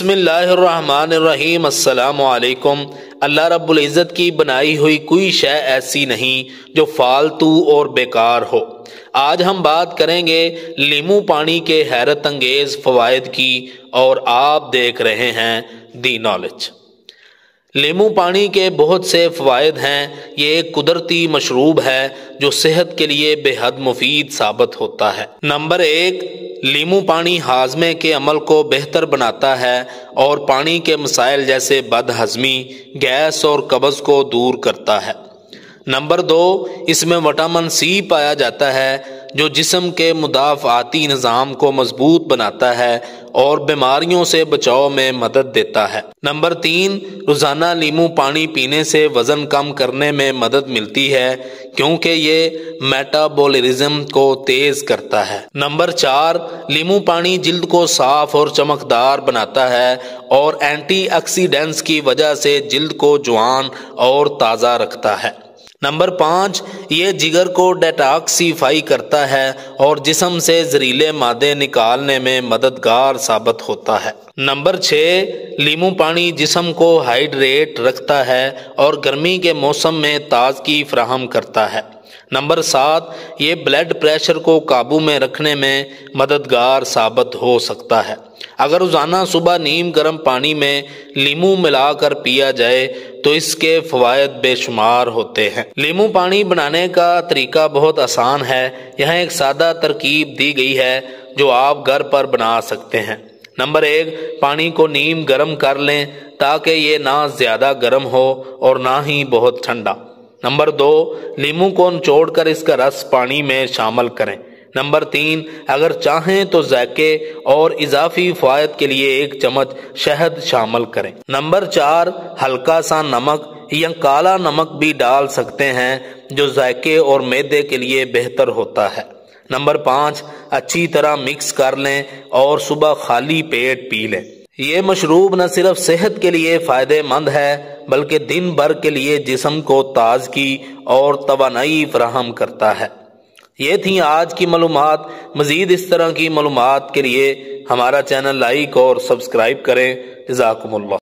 بسم اللہ الرحمن الرحیم۔ السلام علیکم۔ اللہ رب العزت کی بنائی ہوئی کوئی شے ایسی نہیں جو فالتو اور بیکار ہو۔ آج ہم بات کریں گے لیمو پانی کے حیرت انگیز فوائد کی، اور آپ دیکھ رہے ہیں دی نالج۔ لیمو پانی کے بہت سے فوائد ہیں۔ یہ ایک قدرتی مشروب ہے جو صحت کے لیے بے حد مفید ثابت ہوتا ہے۔ نمبر 1، لیمو پانی ہاضمے کے عمل کو بہتر بناتا ہے اور پانی کے مسائل جیسے بد ہضمی، گیس اور قبض کو دور کرتا ہے۔ نمبر 2، اس میں وٹامن سی پایا جاتا ہے جو جسم کے مدافعاتی نظام کو مضبوط بناتا ہے اور بیماریوں سے بچاؤ میں مدد دیتا ہے۔ نمبر 3، روزانہ لیمو پانی پینے سے وزن کم کرنے میں مدد ملتی ہے کیونکہ یہ میٹابولزم کو تیز کرتا ہے۔ نمبر 4، لیمو پانی جلد کو صاف اور چمکدار بناتا ہے اور اینٹی آکسیڈنٹس کی وجہ سے جلد کو جوان اور تازہ رکھتا ہے۔ نمبر 5، یہ جگر کو ڈیٹاکسیفائی کرتا ہے اور جسم سے زہریلے مادے نکالنے میں مددگار ثابت ہوتا ہے۔ نمبر 6، لیمو پانی جسم کو ہائیڈریٹ رکھتا ہے اور گرمی کے موسم میں تازگی فراہم کرتا ہے۔ نمبر 7، یہ بلڈ پریشر کو قابو میں رکھنے میں مددگار ثابت ہو سکتا ہے۔ اگر روزانہ صبح نیم گرم پانی میں لیمو ملا کر پیا جائے تو اس کے فوائد بے شمار ہوتے ہیں۔ لیمو پانی بنانے کا طریقہ بہت آسان ہے۔ یہاں ایک سادہ ترکیب دی گئی ہے جو آپ گھر پر بنا سکتے ہیں۔ نمبر 1، پانی کو نیم گرم کر لیں تاکہ یہ نہ زیادہ گرم ہو اور نہ ہی بہت ٹھنڈا۔ نمبر 2، لیمو کو نچوڑ کر اس کا رس پانی میں شامل کریں۔ نمبر 3، اگر چاہیں تو ذائقے اور اضافی فوائد کے لیے 1 چمچ شہد شامل کریں۔ نمبر 4، ہلکا سا نمک یا کالا نمک بھی ڈال سکتے ہیں جو ذائقے اور معدے کے لیے بہتر ہوتا ہے۔ نمبر 5، اچھی طرح مکس کر لیں اور صبح خالی پیٹ پی لیں۔ یہ مشروب نہ صرف صحت کے لیے فائدہ مند ہے بلکہ دن بھر کے لیے جسم کو تازگی اور توانائی فراہم کرتا ہے۔ یہ تھیں آج کی معلومات۔ مزید اس طرح کی معلومات کے لیے ہمارا چینل لائک اور سبسکرائب کریں۔ جزاکم اللہ۔